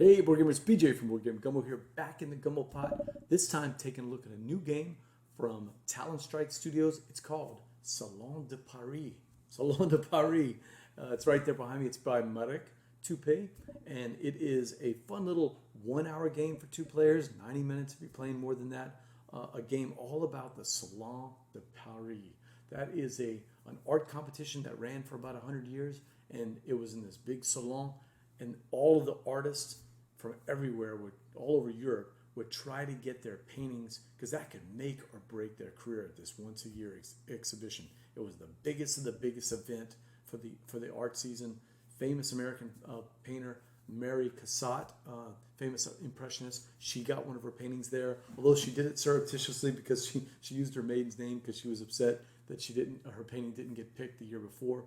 Hey, board gamers, BJ from Game Gumbo here, back in the Gumbo pot. This time taking a look at a new game from Talon Strikes Studios. It's called Salon de Paris. Salon de Paris. It's right there behind me. It's by Marek Tupy, and it is a fun little 1 hour game for two players, 90 minutes if you're playing more than that. A game all about the Salon de Paris. That is an art competition that ran for about 100 years, and it was in this big salon. And all of the artists from everywhere, all over Europe, would try to get their paintings, because that could make or break their career at this once a year exhibition. It was the biggest of the biggest event for the art season. Famous American painter Mary Cassatt, famous impressionist, she got one of her paintings there. Although she did it surreptitiously because she used her maiden's name because she was upset that her painting didn't get picked the year before.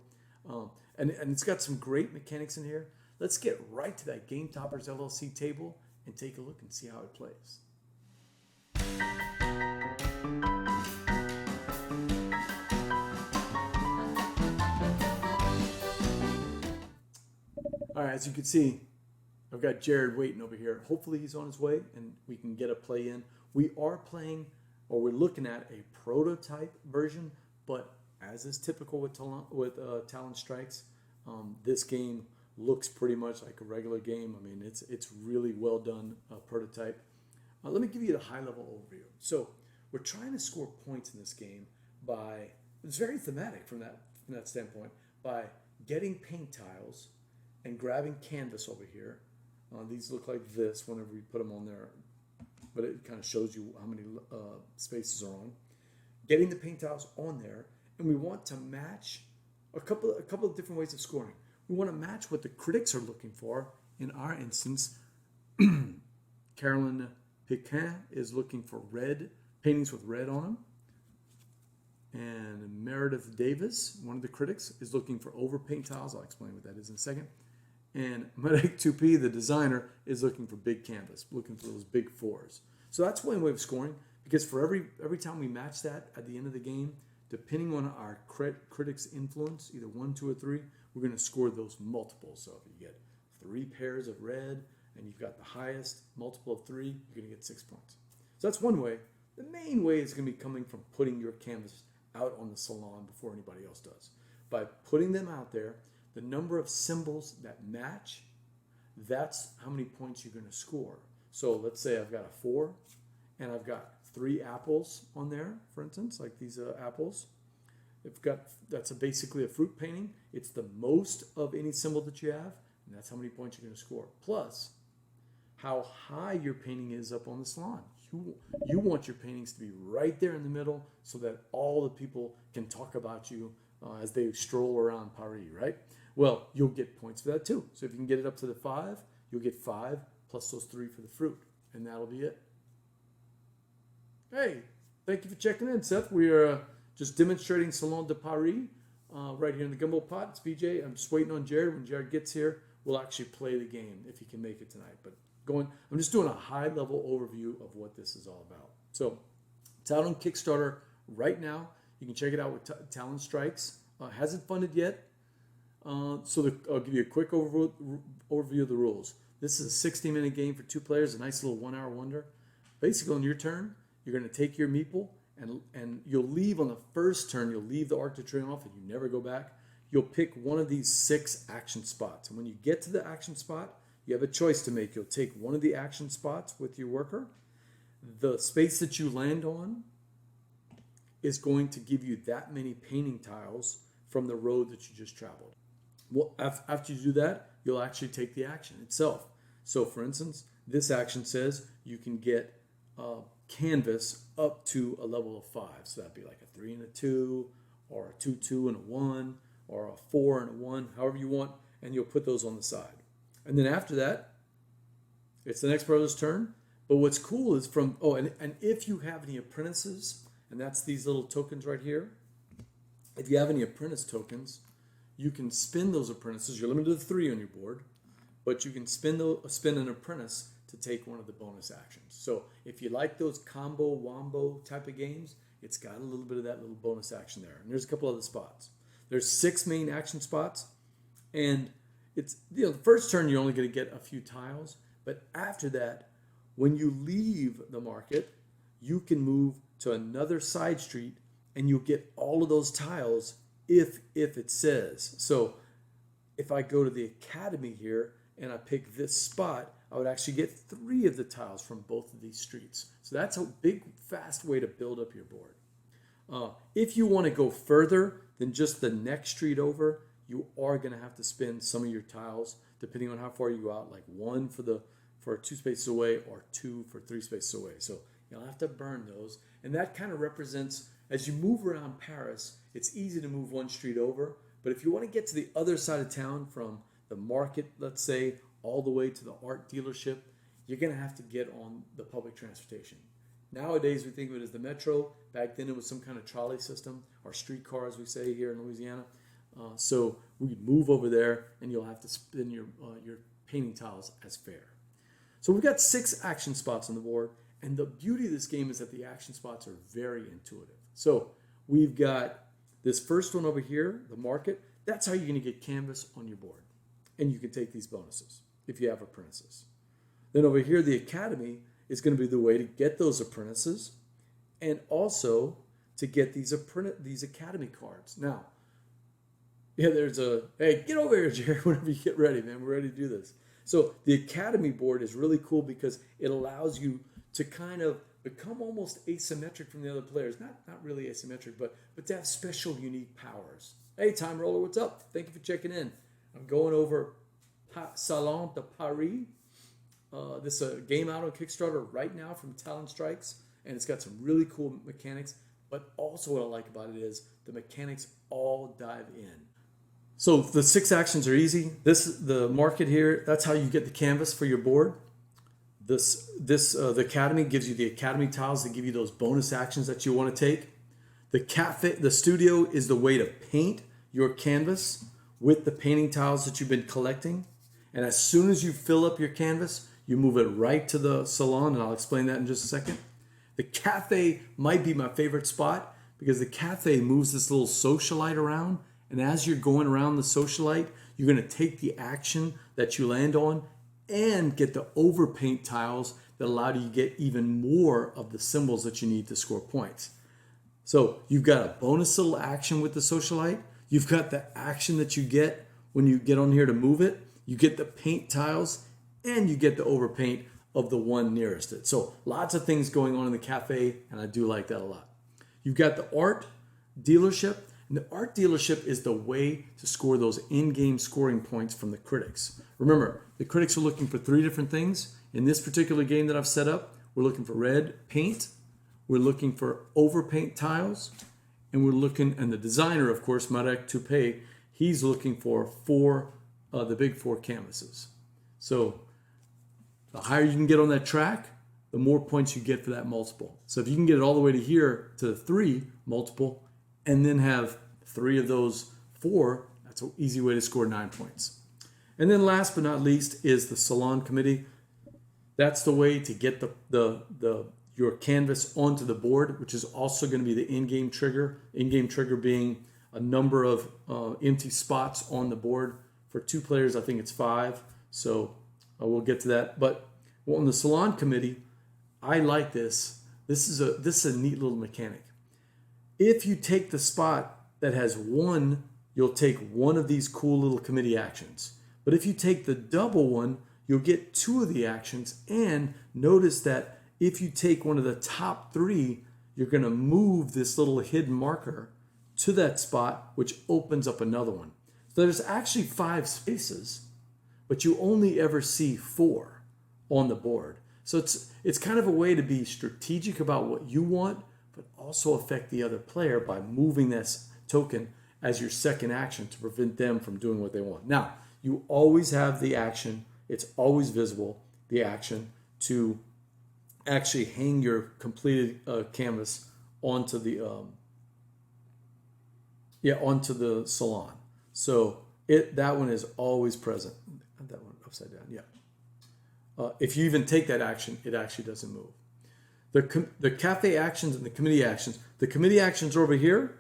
And it's got some great mechanics in here. Let's get right to that Game Toppers LLC table and take a look and see how it plays. All right, as you can see, I've got Jared waiting over here. Hopefully he's on his way and we can get a play in. We are playing, or we're looking at a prototype version, but as is typical with Talon Strikes, this game looks pretty much like a regular game. I mean, it's really well done prototype. Let me give you the high level overview. So we're trying to score points in this game by, it's very thematic from that standpoint, by getting paint tiles and grabbing canvas over here. These look like this whenever we put them on there, but it kind of shows you how many spaces are on. Getting the paint tiles on there, and we want to match a couple of different ways of scoring. We want to match what the critics are looking for. In our instance, Carolyn Piquin is looking for red, paintings with red on them. And Meredith Davis, one of the critics, is looking for overpaint tiles. I'll explain what that is in a second. And Marek Tupy, the designer, is looking for big canvas, looking for those big fours. So that's one way of scoring, because for every time we match that at the end of the game, depending on our critics' influence, either 1, 2, or 3, we're going to score those multiples. So if you get 3 pairs of red and you've got the highest multiple of 3, you're going to get 6 points. So that's one way. The main way is going to be coming from putting your canvas out on the salon before anybody else does. By putting them out there, the number of symbols that match, that's how many points you're going to score. So let's say I've got a 4 and I've got 3 apples on there, for instance, like these apples. That's basically a fruit painting. It's the most of any symbol that you have, and that's how many points you're going to score. Plus, how high your painting is up on the salon. You want your paintings to be right there in the middle so that all the people can talk about you as they stroll around Paris, right? Well, you'll get points for that too. So if you can get it up to the 5, you'll get 5 plus those 3 for the fruit, and that'll be it. Hey, thank you for checking in, Seth. We are just demonstrating Salon de Paris right here in the Gumbo pot. It's BJ. I'm just waiting on Jared. When Jared gets here, we'll actually play the game if he can make it tonight. But I'm just doing a high-level overview of what this is all about. So, Talon Kickstarter right now. You can check it out with Talon Strikes. Hasn't funded yet. I'll give you a quick overview of the rules. This is a 60-minute game for 2 players, a nice little 1 hour wonder. Basically, on your turn, you're going to take your meeple, and you'll leave on the first turn, you'll leave the Arc de Triomphe, and you never go back. You'll pick one of these 6 action spots. And when you get to the action spot, you have a choice to make. You'll take one of the action spots with your worker. The space that you land on is going to give you that many painting tiles from the road that you just traveled. Well, after you do that, you'll actually take the action itself. So, for instance, this action says you can get canvas up to a level of 5. So that'd be like a 3 and a 2, or a 2, 2 and a 1, or a 4 and a 1, however you want, and you'll put those on the side. And then after that, it's the next brother's turn. But what's cool is and if you have any apprentices, and that's these little tokens right here, if you have any apprentice tokens, you can spin those apprentices. You're limited to 3 on your board, but you can spin an apprentice to take one of the bonus actions. So if you like those combo wombo type of games, it's got a little bit of that little bonus action there. And there's a couple other spots. There's 6 main action spots, and it's the first turn you're only going to get a few tiles, But after that, when you leave the market, you can move to another side street and you'll get all of those tiles if it says. So if I go to the academy here and I pick this spot, I would actually get 3 of the tiles from both of these streets. So that's a big, fast way to build up your board. If you want to go further than just the next street over, you are going to have to spend some of your tiles, depending on how far you go out, like 1 for 2 spaces away or 2 for 3 spaces away. So you'll have to burn those. And that kind of represents, as you move around Paris, it's easy to move 1 street over. But if you want to get to the other side of town from the market, let's say, all the way to the art dealership, you're going to have to get on the public transportation. Nowadays, we think of it as the metro. Back then, it was some kind of trolley system, or streetcar, as we say here in Louisiana. So we move over there, and you'll have to spin your painting tiles as fare. So we've got 6 action spots on the board, and the beauty of this game is that the action spots are very intuitive. So we've got this first one over here, the market. That's how you're going to get canvas on your board, and you can take these bonuses if you have apprentices. Then over here, the academy is going to be the way to get those apprentices, and also to get these academy cards. Now, yeah, hey, get over here, Jerry, whenever you get ready, man. We're ready to do this. So the academy board is really cool because it allows you to kind of become almost asymmetric from the other players. Not really asymmetric, but to have special, unique powers. Hey, Time Roller, what's up? Thank you for checking in. I'm going over Salon de Paris. This is a game out on Kickstarter right now from Talon Strikes, and it's got some really cool mechanics. But also what I like about it is the mechanics all dive in. So the 6 actions are easy. The market here, that's how you get the canvas for your board. The academy gives you the academy tiles that give you those bonus actions that you want to take. The studio is the way to paint your canvas with the painting tiles that you've been collecting. And as soon as you fill up your canvas, you move it right to the salon, and I'll explain that in just a second. The cafe might be my favorite spot because the cafe moves this little socialite around. And as you're going around the socialite, you're going to take the action that you land on and get the overpaint tiles that allow you to get even more of the symbols that you need to score points. So you've got a bonus little action with the socialite. You've got the action that you get when you get on here to move it. You get the paint tiles, and you get the overpaint of the one nearest it. So lots of things going on in the cafe, and I do like that a lot. You've got the art dealership. And the art dealership is the way to score those in-game scoring points from the critics. Remember, the critics are looking for 3 different things. In this particular game that I've set up, we're looking for red paint, we're looking for overpaint tiles, and the designer, of course, Marek Tupy, he's looking for the big 4 canvases. So the higher you can get on that track, the more points you get for that multiple. So if you can get it all the way to here to the 3 multiple, and then have 3 of those 4, that's an easy way to score 9 points. And then last but not least is the Salon Committee. That's the way to get your canvas onto the board, which is also going to be the in-game trigger. In-game trigger being a number of empty spots on the board. For 2 players, I think it's 5. So we'll get to that. But on the Salon Committee, I like this. This is a neat little mechanic. If you take the spot that has 1, you'll take 1 of these cool little committee actions. But if you take the double one, you'll get 2 of the actions. And notice that if you take one of the top 3, you're going to move this little hidden marker to that spot, which opens up another one. So there's actually 5 spaces, but you only ever see 4 on the board. So it's kind of a way to be strategic about what you want, but also affect the other player by moving this token as your second action to prevent them from doing what they want. Now, you always have the action, it's always visible, the action to actually hang your completed canvas onto the salon. So that one is always present. That one upside down, yeah. If you even take that action, it actually doesn't move. The cafe actions and the committee actions. The committee actions are over here,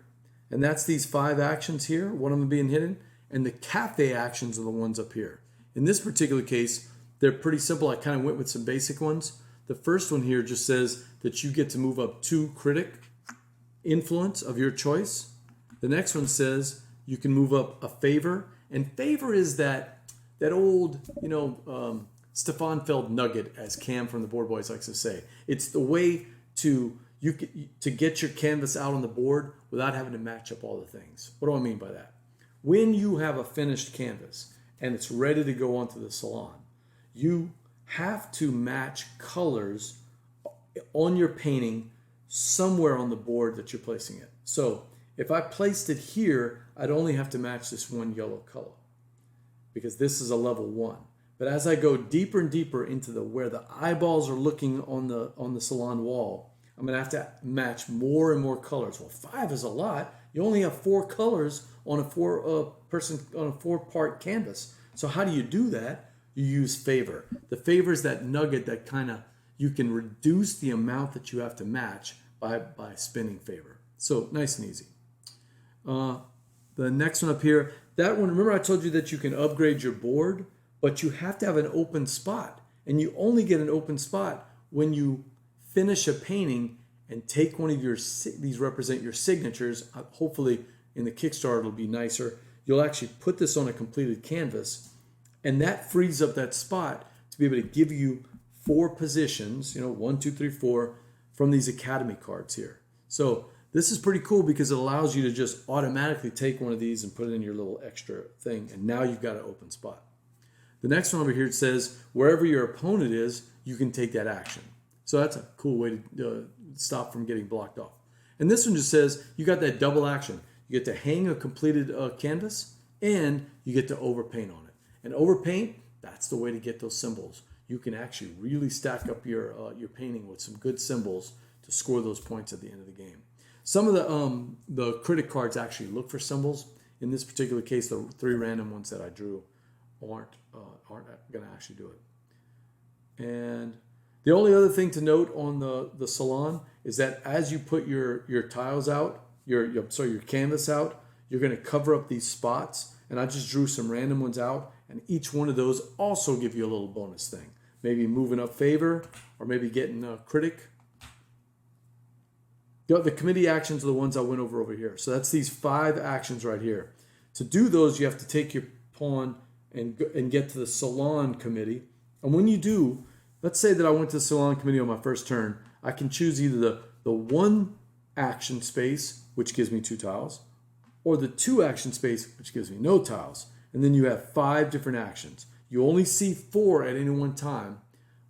and that's these 5 actions here, one of them being hidden, and the cafe actions are the ones up here. In this particular case, They're pretty simple. I kind of went with some basic ones. The first one here just says that you get to move up 2 critic influence of your choice. The next one says you can move up a favor. And favor is that old, Stefan Feld nugget, as Cam from the Board Boys likes to say. It's the way to get your canvas out on the board without having to match up all the things. What do I mean by that? When you have a finished canvas and it's ready to go onto the salon, you have to match colors on your painting somewhere on the board that you're placing it. So if I placed it here, I'd only have to match this one yellow color because this is a level 1. But as I go deeper and deeper into where the eyeballs are looking on the salon wall, I'm going to have to match more and more colors. Well, 5 is a lot. You only have 4 colors on a 4-part canvas. So how do you do that? You use favor. The favor is that nugget that you can reduce the amount that you have to match by spinning favor. So nice and easy. The next one up here, that one, remember I told you that you can upgrade your board, but you have to have an open spot. And you only get an open spot when you finish a painting and take one of these represent your signatures. Hopefully in the Kickstarter it'll be nicer. You'll actually put this on a completed canvas, and that frees up that spot to be able to give you 4 positions, 1, 2, 3, 4, from these Academy cards here. So this is pretty cool because it allows you to just automatically take one of these and put it in your little extra thing, and now you've got an open spot. The next one over here, it says wherever your opponent is, you can take that action. So that's a cool way to stop from getting blocked off. And this one just says you got that double action. You get to hang a completed canvas, and you get to overpaint on it. And overpaint, that's the way to get those symbols. You can actually really stack up your painting with some good symbols to score those points at the end of the game. Some of the critic cards actually look for symbols. In this particular case, the 3 random ones that I drew aren't going to actually do it. And the only other thing to note on the salon is that as you put your tiles out, your canvas out, you're going to cover up these spots. And I just drew some random ones out, and each one of those also give you a little bonus thing. Maybe moving up favor, or maybe getting a critic. The committee actions are the ones I went over here. So that's these 5 actions right here. To do those, you have to take your pawn and get to the salon committee. And when you do, let's say that I went to the salon committee on my first turn, I can choose either the 1 action space, which gives me 2 tiles, or the 2 action space, which gives me no tiles. And then you have 5 different actions. You only see 4 at any one time,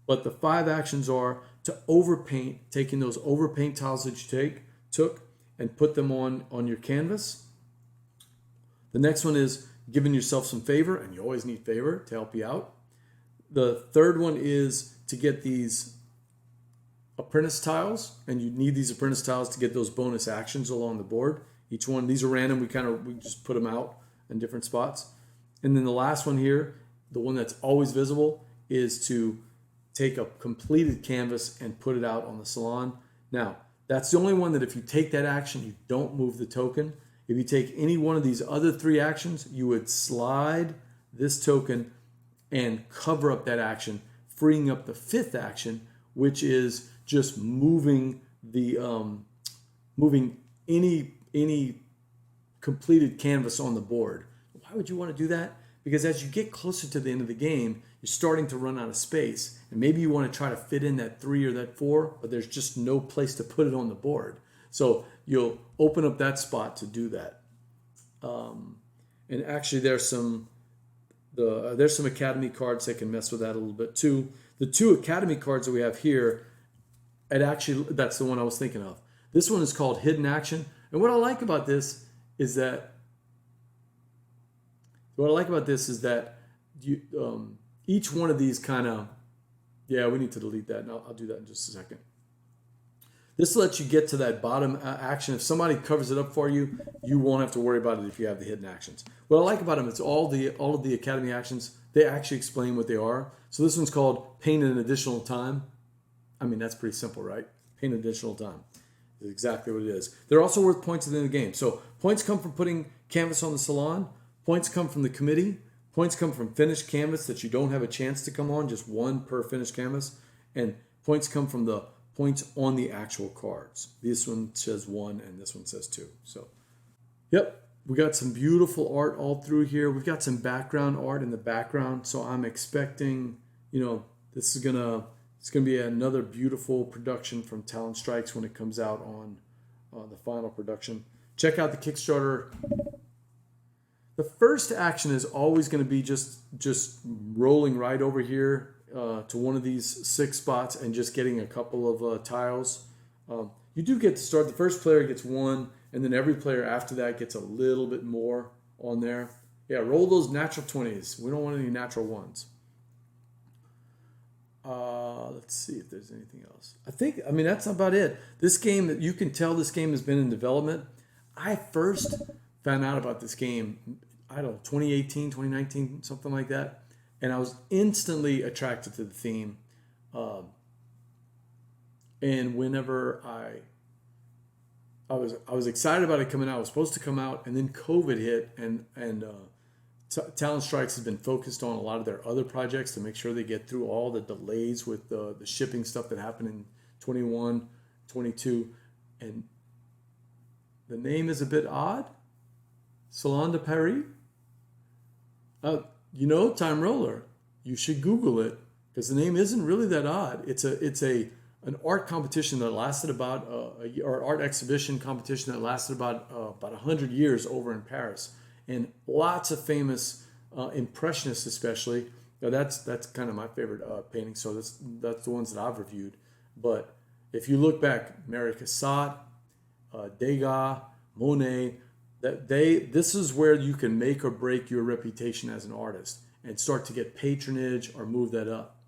but the 5 actions are to overpaint, taking those overpaint tiles that you took and put them on your canvas. The next one is giving yourself some favor, and you always need favor to help you out. The third one is to get these apprentice tiles, and you need these apprentice tiles to get those bonus actions along the board. Each one, these are random. We just put them out in different spots. And then the last one here, the one that's always visible, is to take a completed canvas and put it out on the salon. Now, that's the only one that if you take that action, you don't move the token. If you take any one of these other 3 actions, you would slide this token and cover up that action, freeing up the 5th action, which is just moving any completed canvas on the board. Why would you want to do that? Because as you get closer to the end of the game, you're starting to run out of space, and maybe you want to try to fit in that 3 or that 4, but there's just no place to put it on the board. So you'll open up that spot to do that. And actually, there's some Academy cards that can mess with that a little bit too. The 2 Academy cards that we have here, that's the one I was thinking of. This one is called Hidden Action, and what I like about this is that each one of these we need to delete that, and I'll do that in just a second. This lets you get to that bottom action. If somebody covers it up for you, you won't have to worry about it if you have the hidden actions. What I like about them is all of the Academy actions, they actually explain what they are. So this one's called Paint an Additional Time. I mean, that's pretty simple, right? Paint an additional time is exactly what it is. They're also worth points at the end of the game. So points come from putting canvas on the salon. Points come from the committee. Points come from finished canvas that you don't have a chance to come on, just one per finished canvas. And points come from the points on the actual cards. This one says 1 and this one says 2. So, yep, we got some beautiful art all through here. We've got some background art in the background. So I'm expecting, this is it's gonna be another beautiful production from Talon Strikes when it comes out on the final production. Check out the Kickstarter. The first action is always going to be just rolling right over here to one of these 6 spots and just getting a couple of tiles. You do get to start. The first player gets 1, and then every player after that gets a little bit more on there. Yeah, roll those natural 20s. We don't want any natural 1s. Let's see if there's anything else. That's about it. This game, you can tell this game has been in development. I first found out about this game, 2018, 2019, something like that. And I was instantly attracted to the theme. And whenever I was excited about it coming out, it was supposed to come out, and then COVID hit, and Talon Strikes has been focused on a lot of their other projects to make sure they get through all the delays with the shipping stuff that happened in 21, 22. And the name is a bit odd. Salon de Paris. Time Roller. You should Google it because the name isn't really that odd. It's an art competition that lasted about or art exhibition competition that lasted about 100 years over in Paris, and lots of famous impressionists, especially. Now that's kind of my favorite painting. So that's the ones that I've reviewed. But if you look back, Marek Tupy, Degas, Monet. This is where you can make or break your reputation as an artist and start to get patronage or move that up.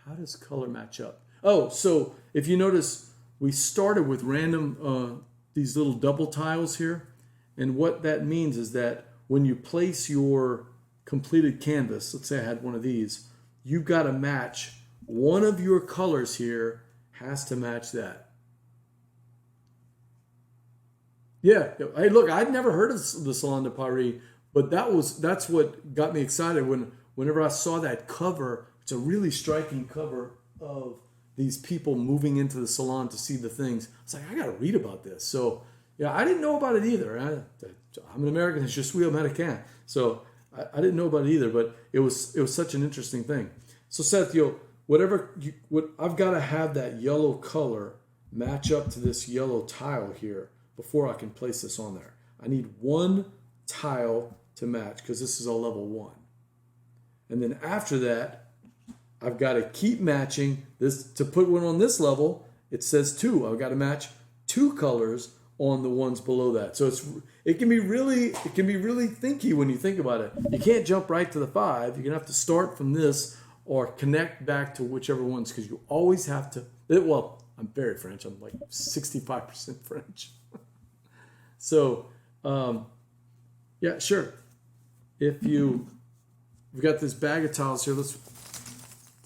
How does color match up? Oh, so if you notice, we started with random, these little double tiles here. And what that means is that when you place your completed canvas, let's say I had one of these, you've got to match one of your colors here has to match that. Yeah. Hey, look, I'd never heard of the Salon de Paris, but that's what got me excited whenever I saw that cover. It's a really striking cover of these people moving into the salon to see the things. I was like, I got to read about this. So, yeah, I didn't know about it either. I'm an American. Je suis américain. So I didn't know about it either, but it was such an interesting thing. So Seth, I've got to have that yellow color match up to this yellow tile here before I can place this on there. I need one tile to match because this is a level 1. And then after that, I've got to keep matching this. To put one on this level, it says 2. I've got to match 2 colors on the ones below that. So it can be really thinky when you think about it. You can't jump right to the 5. You're gonna have to start from this or connect back to whichever ones, because you always have to. Well, I'm very French. I'm like 65% French. So, yeah, sure. We've got this bag of tiles here.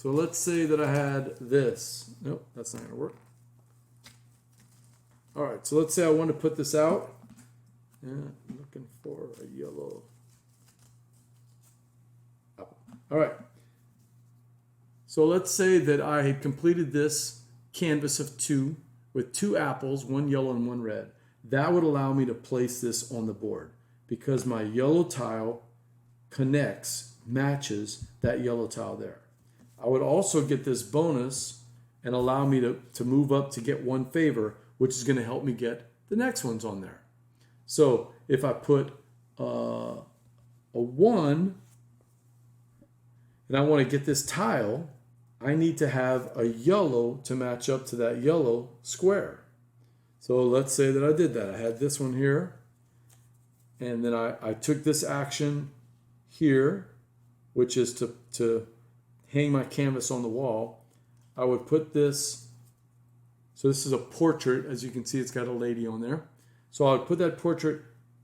Let's say that I had this. Nope, that's not gonna work. All right, so let's say I want to put this out. Yeah, I'm looking for a yellow apple. All right. So let's say that I had completed this canvas of 2 with 2 apples, 1 yellow and 1 red. That would allow me to place this on the board because my yellow tile matches that yellow tile there. I would also get this bonus and allow me to move up to get 1 favor, which is going to help me get the next ones on there. So if I put a 1 and I want to get this tile, I need to have a yellow to match up to that yellow square. So let's say that I did that. I had this one here, and then I took this action here, which is to hang my canvas on the wall. I would put this, so this is a portrait. As you can see, it's got a lady on there. So I would put that portrait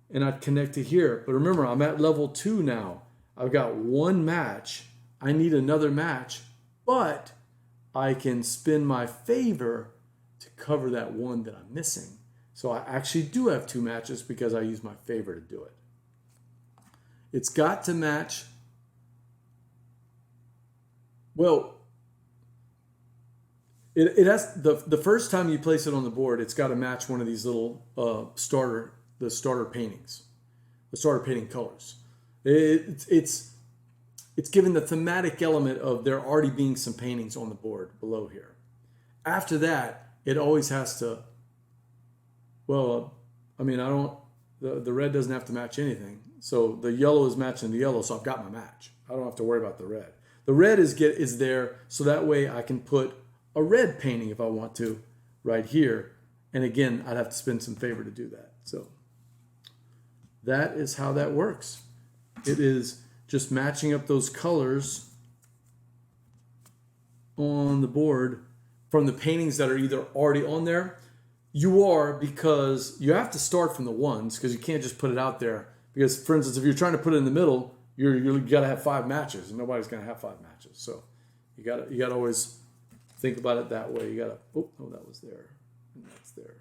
and I'd connect it here. But remember, I'm at level 2 now. I've got 1 match. I need another match, but I can spin my favor to cover that 1 that I'm missing. So I actually do have 2 matches because I use my favor to do it. It's got to match. Well, it has the first time you place it on the board, it's got to match one of these little starter paintings, the starter painting colors. It's given the thematic element of there already being some paintings on the board below here. After that, it always has to. Well, I mean, the red doesn't have to match anything. So the yellow is matching the yellow, so I've got my match. I don't have to worry about the red. The red is there, so that way I can put a red painting if I want to right here. And again, I'd have to spend some favor to do that. So that is how that works. It is just matching up those colors on the board from the paintings that are either already on there. You are, because you have to start from the ones, because you can't just put it out there. Because, for instance, if you're trying to put it in the middle, you got to have 5 matches, and nobody's going to have 5 matches. So you got to always think about it that way. You got to. Oh, that was there, and that's there.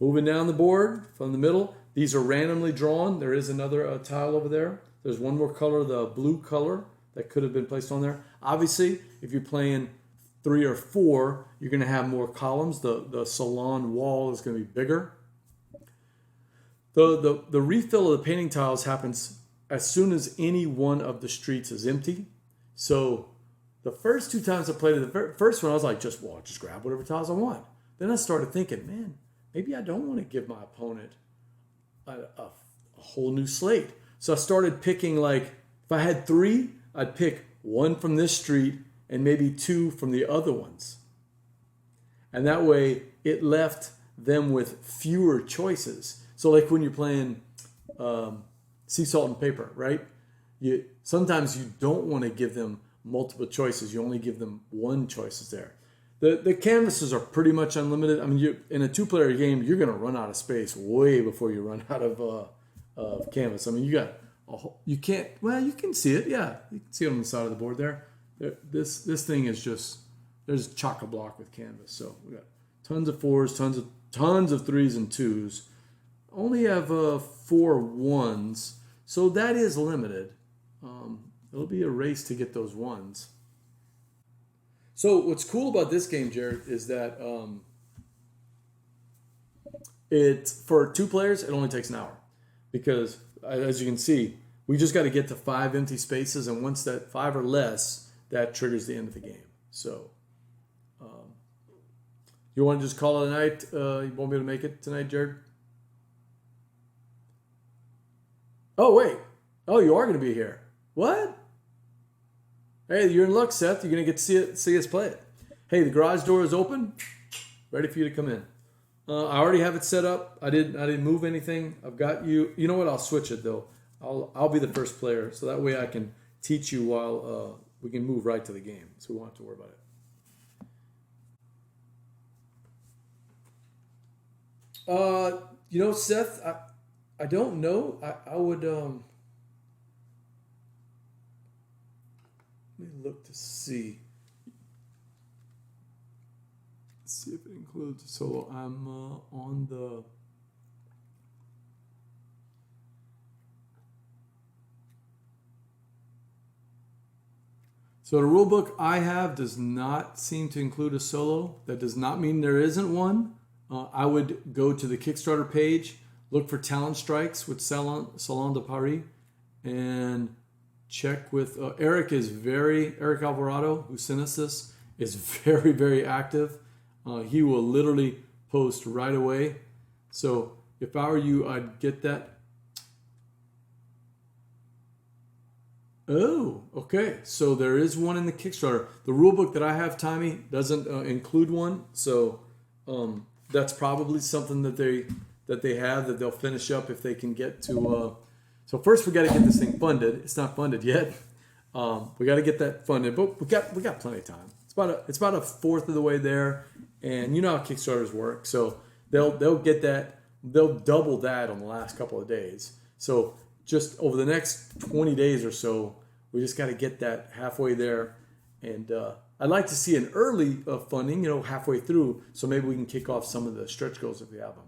Moving down the board from the middle. These are randomly drawn. There is another tile over there. There's one more color, the blue color, that could have been placed on there. Obviously, if you're playing 3 or 4, you're going to have more columns. The salon wall is going to be bigger. The refill of the painting tiles happens as soon as any one of the streets is empty. So the first 2 times I played it, the first one I was like, just grab whatever tiles I want. Then I started thinking, man, maybe I don't want to give my opponent a whole new slate. So I started picking, like, if I had 3, I'd pick 1 from this street and maybe 2 from the other ones. And that way it left them with fewer choices. So like when you're playing sea salt and paper, right? Sometimes you don't want to give them multiple choices. You only give them 1 choice there. The canvases are pretty much unlimited. I mean, in a 2-player game, you're going to run out of space way before you run out of canvas. I mean, you can see it. Yeah, you can see it on the side of the board there. This thing is just, there's chock-a-block with canvas. So we got tons of 4s, tons of 3s and 2s. Only have 4 1s, so that is limited. It'll be a race to get those 1s. So what's cool about this game, Jared, is that for 2 players, it only takes an hour. Because, as you can see, we just got to get to 5 empty spaces, and once that 5 or less, that triggers the end of the game. So, you want to just call it a night? You won't be able to make it tonight, Jared? Oh, wait. Oh, you are going to be here. What? Hey, you're in luck, Seth. You're going to get to see us play it. Hey, the garage door is open. Ready for you to come in. I already have it set up. I didn't move anything. I've got you. You know what? I'll switch it, though. I'll be the first player, so that way I can teach you while we can move right to the game, so we won't have to worry about it. Seth, I don't know. I would let me look to see. Let's see if it includes a solo. I'm on the. So the rule book I have does not seem to include a solo. That does not mean there isn't one. I would go to the Kickstarter page, look for Talon Strikes with Salon de Paris, and check with Eric Alvarado, who sent us this, is very, very active. He will literally post right away. So if I were you, I'd get that. Oh, okay. So there is one in the Kickstarter. The rule book that I have, Tommy, doesn't include one. So that's probably something that they have that they'll finish up if they can get to. So first we got to get this thing funded. It's not funded yet. We got to get that funded, but we got plenty of time. It's about a fourth of the way there, and you know how Kickstarters work. So they'll get that. They'll double that on the last couple of days. So just over the next 20 days or so, we just got to get that halfway there. And I'd like to see an early funding, halfway through, so maybe we can kick off some of the stretch goals if we have them.